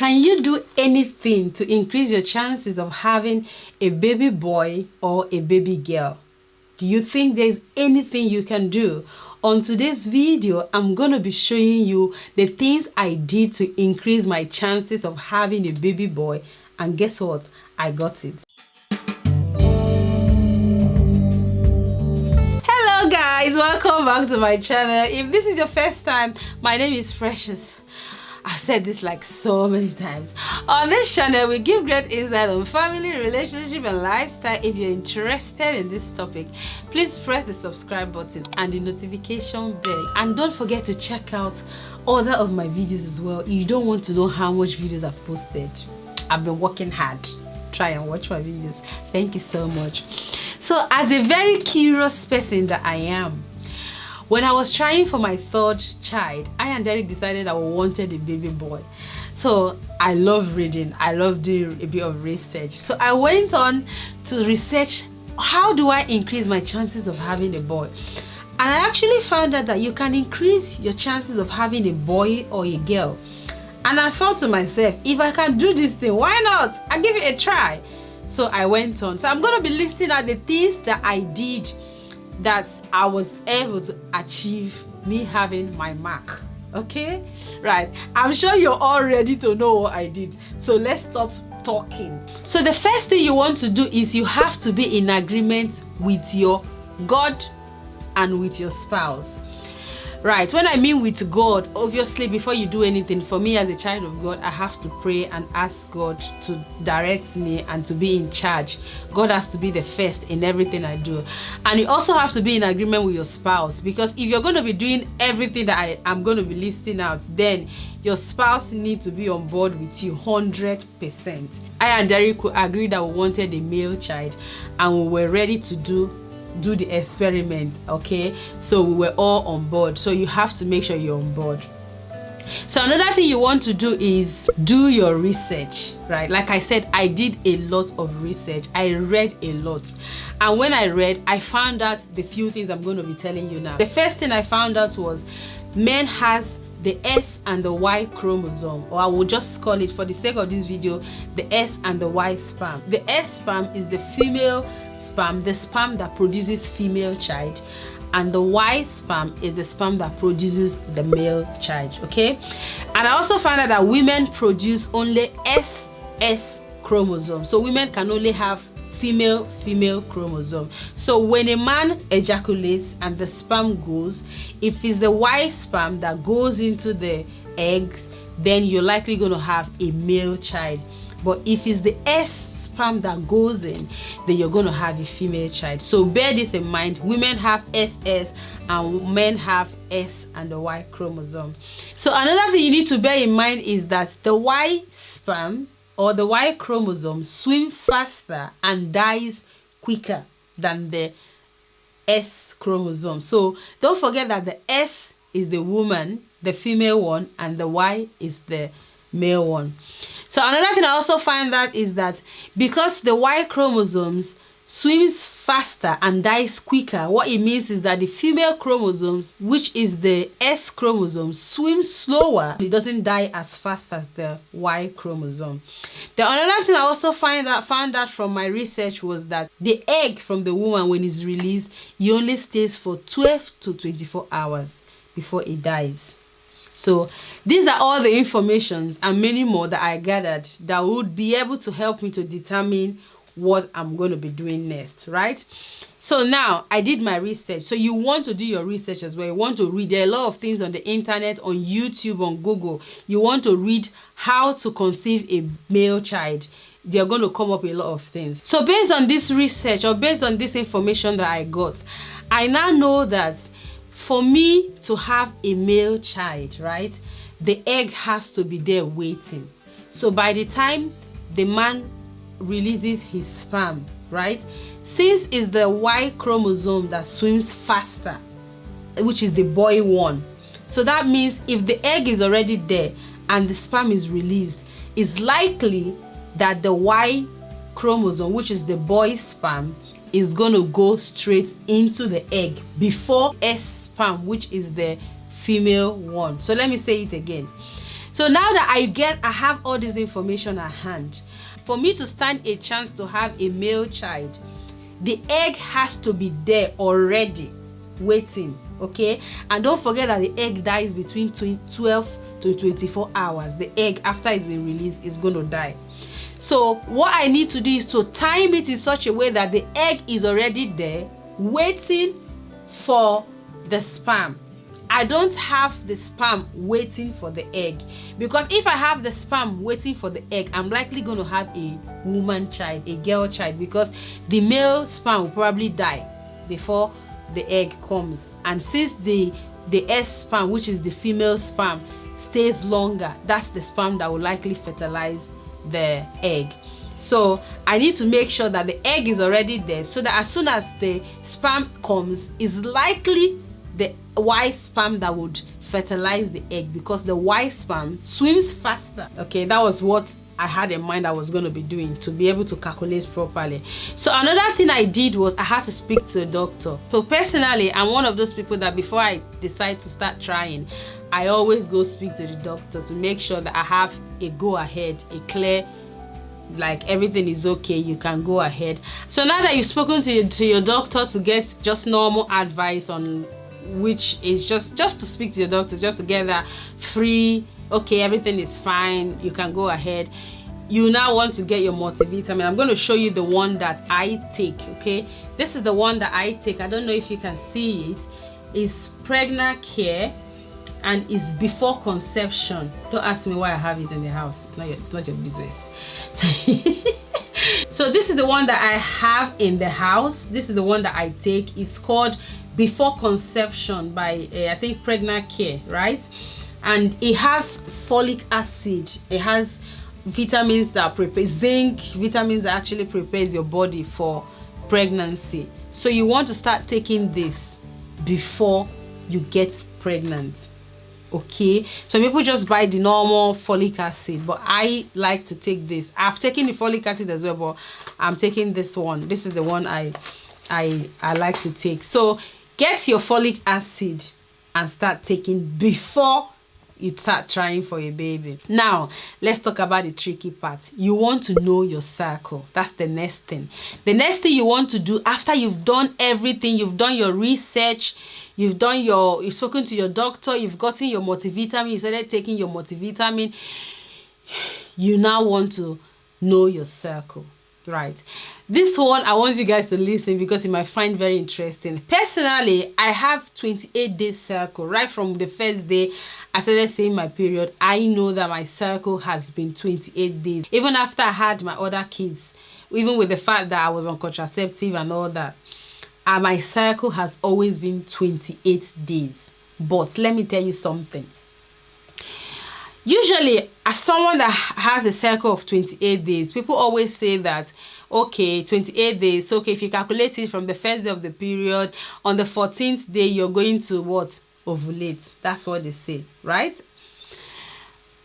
Can you do anything to increase your chances of having a baby boy or a baby girl? Do you think there's anything you can do? On today's video, I'm going to be showing you the things I did to increase my chances of having a baby boy. And guess what? I got it. Hello guys, welcome back to my channel. If this is your first time, my name is Precious. I've said this like so many times. On this channel, we give great insight on family, relationship, and lifestyle. If you're interested in this topic, please press the subscribe button and the notification bell. And don't forget to check out other of my videos as well. You don't want to know how much videos I've posted. I've been working hard. Try and watch my videos. Thank you so much. So, as a very curious person that I am, when I was trying for my third child, I and Derrick decided I wanted a baby boy. So I love reading. I love doing a bit of research. So I went on to research, how do I increase my chances of having a boy? And I actually found out that you can increase your chances of having a boy or a girl. And I thought to myself, if I can do this thing, why not? I'll give it a try. So I went on. So I'm going to be listing out the things that I did that I was able to achieve me having my mark. Okay, right, I'm sure you're all ready to know what I did, so let's stop talking. So the first thing you want to do is you have to be in agreement with your God and with your spouse. Right, when I mean with God, obviously before you do anything, for me as a child of God, I have to pray and ask God to direct me and to be in charge. God has to be the first in everything I do. And you also have to be in agreement with your spouse, because if you're going to be doing everything that I am going to be listing out, then your spouse needs to be on board with you 100%. I and Derrick could agree that we wanted a male child and we were ready to do the experiment. Okay, so we were all on board. So you have to make sure you're on board. So another thing you want to do is do your research, right? Like I said, I did a lot of research. I read a lot, and when I read, I found out the few things I'm going to be telling you now. The first thing I found out was men has the S and the Y chromosome, or I will just call it, for the sake of this video, the S and the Y sperm. The S sperm is the female sperm, the sperm that produces female child, and the Y sperm is the sperm that produces the male child. Okay, and I also found out that women produce only SS chromosome, so women can only have female chromosome. So when a man ejaculates and the sperm goes, if it's the Y sperm that goes into the eggs, then you're likely going to have a male child. But if it's the S sperm that goes in, then you're going to have a female child. So bear this in mind. Women have SS and men have S and the Y chromosome. So another thing you need to bear in mind is that the Y sperm or the Y chromosome swim faster and dies quicker than the S chromosome. So don't forget that the S is the woman, the female one, and the Y is the male one. So another thing I also find that is that because the Y chromosomes swims faster and dies quicker, what it means is that the female chromosomes, which is the S chromosome, swims slower. It doesn't die as fast as the Y chromosome. The another thing I also found out from my research was that the egg from the woman, when it's released, it only stays for 12 to 24 hours before it dies. So these are all the informations and many more that I gathered that would be able to help me to determine what I'm going to be doing next, right? So now I did my research. So you want to do your research as well. You want to read. There are a lot of things on the internet, on YouTube, on Google. You want to read how to conceive a male child. They're going to come up with a lot of things. So based on this research, or based on this information that I got, I now know that for me to have a male child, right, the egg has to be there waiting. So by the time the man releases his sperm, right, since it's the Y chromosome that swims faster, which is the boy one, so that means if the egg is already there and the sperm is released, it's likely that the Y chromosome, which is the boy sperm, is going to go straight into the egg before S sperm, which is the female one. So let me say it again. So now that I have all this information at hand, for me to stand a chance to have a male child, the egg has to be there already waiting, okay? And don't forget that the egg dies between 12 to 24 hours. The egg, after it's been released, is going to die. So what I need to do is to time it in such a way that the egg is already there waiting for the sperm. I don't have the sperm waiting for the egg, because if I have the sperm waiting for the egg, I'm likely going to have a woman child, a girl child, because the male sperm will probably die before the egg comes. And since the S sperm, which is the female sperm, stays longer, that's the sperm that will likely fertilize the egg. So I need to make sure that the egg is already there, so that as soon as the sperm comes, it's likely the Y sperm that would fertilize the egg, because the Y sperm swims faster. Okay, that was what I had in mind I was going to be doing to be able to calculate properly. So another thing I did was I had to speak to a doctor. So personally, I'm one of those people that before I decide to start trying, I always go speak to the doctor to make sure that I have a go ahead, a clear, like everything is okay, you can go ahead. So now that you've spoken to your doctor to get just normal advice on, which is just to speak to your doctor, just to get that free, okay, everything is fine, you can go ahead. You now want to get your multivitamin. I'm going to show you the one that I take, okay? This is the one that I take. I don't know if you can see it. It's Pregnant Care, and it's before conception. Don't ask me why I have it in the house. It's not your business. So this is the one that I have in the house. This is the one that I take. It's called Before Conception by I think Pregnant Care, right? And it has folic acid. It has vitamins that prepare zinc, vitamins that actually prepares your body for pregnancy. So you want to start taking this before you get pregnant. Okay, so people just buy the normal folic acid, but I like to take this. I've taken the folic acid as well, but I'm taking this one. This is the one I like to take. So get your folic acid and start taking before you start trying for a baby. Now let's talk about the tricky part. You want to know your cycle. That's the next thing. The next thing you want to do after you've done everything, you've done your research, you've spoken to your doctor, you've gotten your multivitamin, you started taking your multivitamin, you now want to know your cycle, right? This one I want you guys to listen because you might find very interesting. Personally, I have 28 days cycle. Right from the first day I started seeing my period, I know that my cycle has been 28 days. Even after I had my other kids, even with the fact that I was on contraceptive and all that, my cycle has always been 28 days. But let me tell you something. Usually, as someone that has a cycle of 28 days, people always say that, okay, 28 days, okay, if you calculate it from the first day of the period, on the 14th day, you're going to what? Ovulate. That's what they say, right?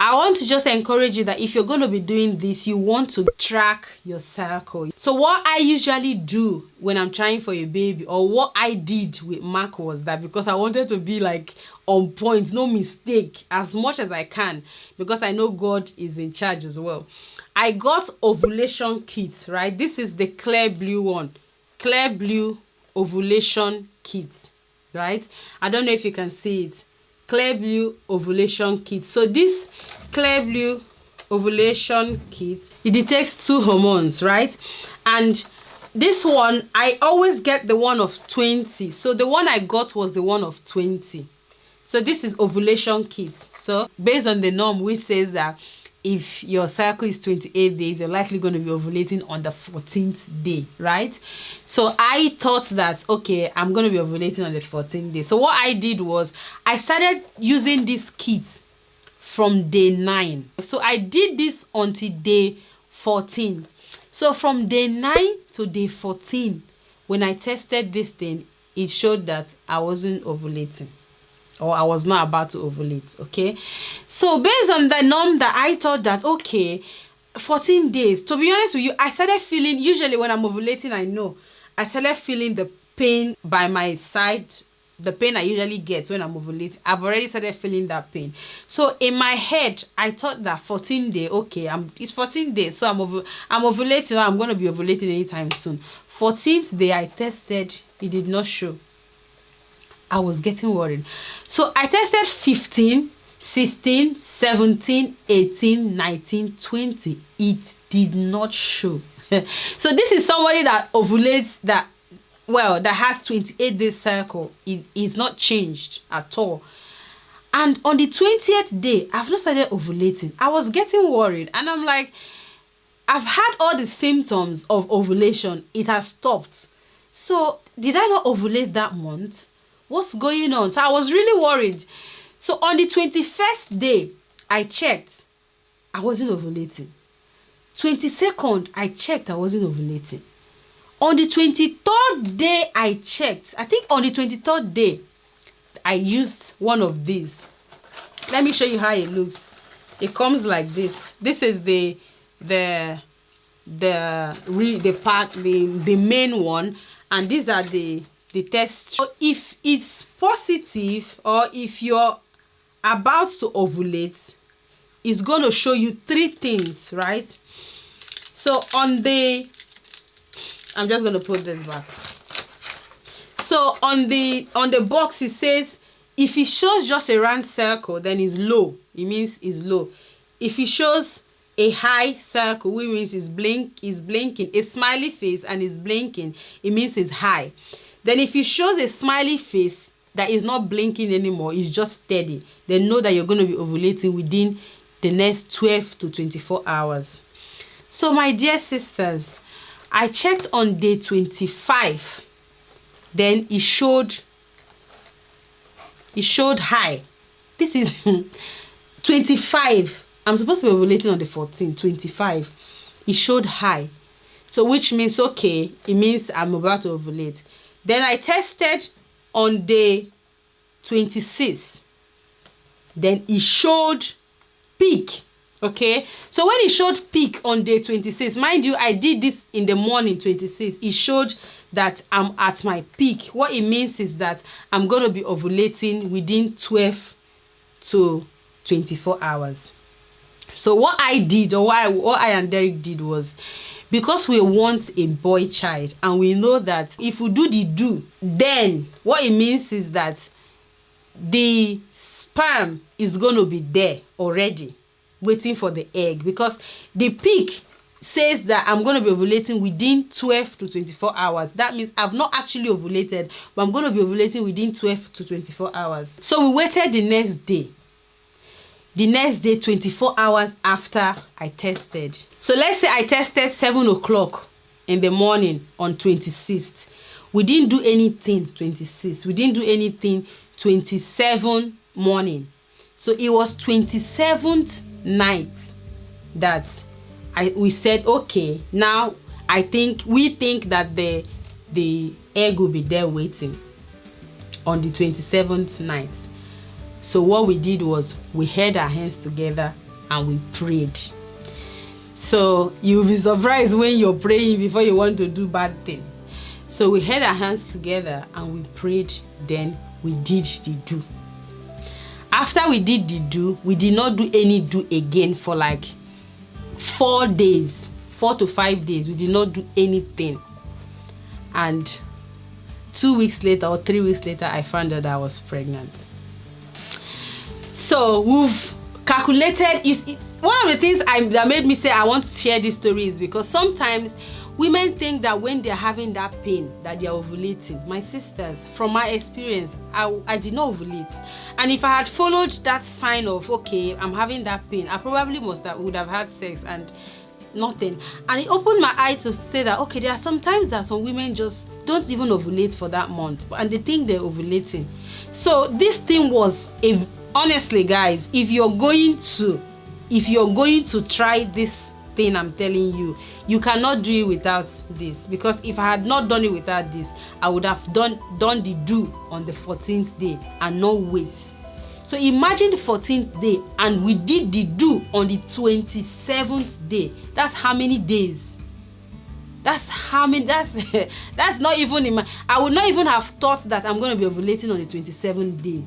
I want to just encourage you that if you're going to be doing this, you want to track your cycle. So what I usually do when I'm trying for a baby, or what I did with Mark, was that because I wanted to be like on point, no mistake, as much as I can, because I know God is in charge as well. I got ovulation kits, right? This is the ClearBlue one. ClearBlue ovulation kit, right? I don't know if you can see it. ClearBlue ovulation kit. So this ClearBlue ovulation kit, it detects 2 hormones, right? And this one, I always get the one of 20. So the one I got was the one of 20. So this is ovulation kit. So based on the norm, which says that if your cycle is 28 days, you're likely going to be ovulating on the 14th day, right? So I thought that, okay, I'm going to be ovulating on the 14th day. So what I did was I started using this kit from day 9. So I did this until day 14. So from day 9 to day 14, when I tested this thing, it showed that I wasn't ovulating, or I was not about to ovulate, okay? So based on the norm that I thought that, okay, 14 days, to be honest with you, I started feeling, usually when I'm ovulating, I started feeling the pain by my side the pain I usually get when I'm ovulating, I've already started feeling that pain. So in my head, I thought that 14 day, okay, it's 14 days, so I'm ovulating. I'm going to be ovulating anytime soon. 14th day I tested, it did not show. I was getting worried. So I tested 15, 16, 17, 18, 19, 20. It did not show. So this is somebody that ovulates, that has 28 days cycle. It is not changed at all. And on the 20th day, I've not started ovulating. I was getting worried, and I'm like, I've had all the symptoms of ovulation. It has stopped. So did I not ovulate that month? What's going on? So I was really worried. So on the 21st day, I checked. I wasn't ovulating. 22nd, I checked. I wasn't ovulating. On the 23rd day, I checked. I think on the 23rd day, I used one of these. Let me show you how it looks. It comes like this. This is the main one, and these are the tests. So if it's positive, or if you're about to ovulate, it's going to show you 3 things, right? So I'm just going to put this back. So on the box, it says if it shows just a round circle, then it's low. It means it's low. If it shows a high circle, which means it's blinking, a smiley face and it's blinking, it means it's high. Then if it shows a smiley face that is not blinking anymore, it's just steady, then know that you're going to be ovulating within the next 12 to 24 hours. So my dear sisters, I checked on day 25. Then it showed high. This is 25. I'm supposed to be ovulating on the 14th, 25. It showed high. So which means, okay, it means I'm about to ovulate. Then I tested on day 26. Then it showed peak. Okay, so when it showed peak on day 26, mind you, I did this in the morning 26. It showed that I'm at my peak. What it means is that I'm going to be ovulating within 12 to 24 hours. So what I did, or what I and Derrick did, was, because we want a boy child, and we know that if we do the do, then what it means is that the sperm is going to be there already, waiting for the egg, because the peak says that I'm going to be ovulating within 12 to 24 hours. That means I've not actually ovulated, but I'm going to be ovulating within 12 to 24 hours. So we waited the next day. The next day, 24 hours after I tested. So let's say I tested 7 o'clock in the morning on 26th. We didn't do anything 26th. We didn't do anything 27 morning. So it was 27th night that we said, okay, now we think that the egg will be there waiting on the 27th night. So what we did was we held our hands together and we prayed. So you'll be surprised when you're praying before you want to do bad thing. So we held our hands together and we prayed. Then we did the do. After we did the do, we did not do any do again for like 4 days, 4 to 5 days. We did not do anything. And 2 weeks later or 3 weeks later, I found out I was pregnant. So we've calculated. One of the things that made me say I want to share this story is because sometimes women think that when they're having that pain that they're ovulating. My sisters, from my experience, I did not ovulate. And if I had followed that sign of, okay, I'm having that pain, I probably would have had sex and nothing. And it opened my eyes to say that, okay, there are some times that some women just don't even ovulate for that month, and they think they're ovulating. So this thing was, honestly guys, if you're going to try this thing I'm telling you, you cannot do it without this. Because if I had not done it without this, I would have done the do on the 14th day and not wait. So imagine the 14th day and we did the do on the 27th day. That's how many days? That's how many, that's not even in my, I would not even have thought that I'm going to be ovulating on the 27th day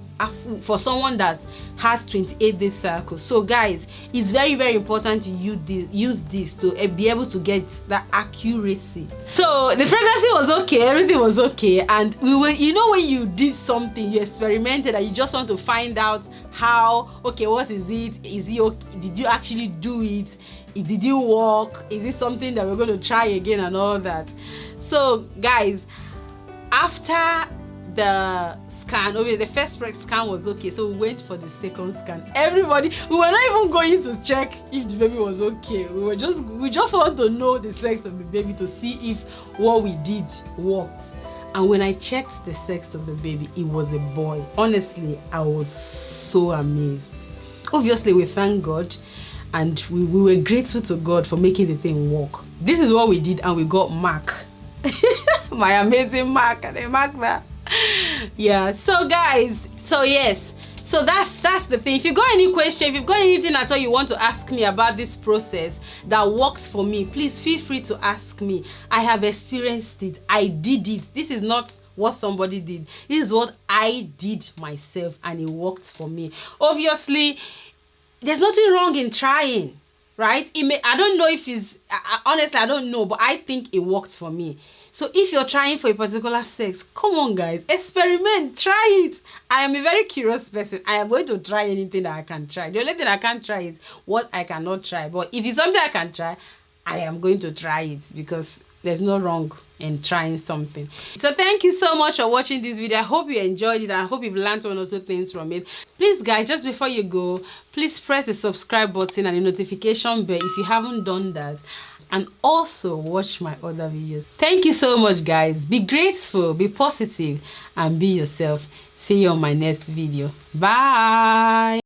for someone that has 28-day cycle. So guys, it's very, very important to use this to be able to get that accuracy. So the pregnancy was okay, everything was okay, and we were, you know, when you did something, you experimented, and you just want to find out how, okay, what is it? Is it okay? Did you actually do it? Did you work? Is it something that we're going to try again and all that? So guys, after the scan, okay, the first scan was okay, so we went for the second scan. Everybody, we were not even going to check if the baby was okay. We just want to know the sex of the baby to see if what we did worked. And when I checked the sex of the baby, it was a boy. Honestly, I was so amazed. Obviously, we thank God, and we were grateful to God for making the thing work. This is what we did, and we got Mark. My amazing Mark, and I mark that. Yeah, so guys, so yes, so that's the thing. If you got any question, if you've got anything at all you want to ask me about this process that works for me, please feel free to ask me. I have experienced it. I did it. This is not what somebody did. This is what I did myself, and it worked for me. Obviously, there's nothing wrong in trying, right? I don't know if it's, honestly, I don't know, but I think it worked for me. So if you're trying for a particular sex, come on guys, experiment, try it. I am a very curious person. I am going to try anything that I can try. The only thing I can't try is what I cannot try. But if it's something I can try, I am going to try it, because there's no wrong in trying something. So thank you so much for watching this video. I hope you enjoyed it. I hope you've learned one or two things from it. Please guys, just before you go, please press the subscribe button and the notification bell if you haven't done that, and also watch my other videos. Thank you so much guys. Be grateful, be positive, and be yourself. See you on my next video. Bye.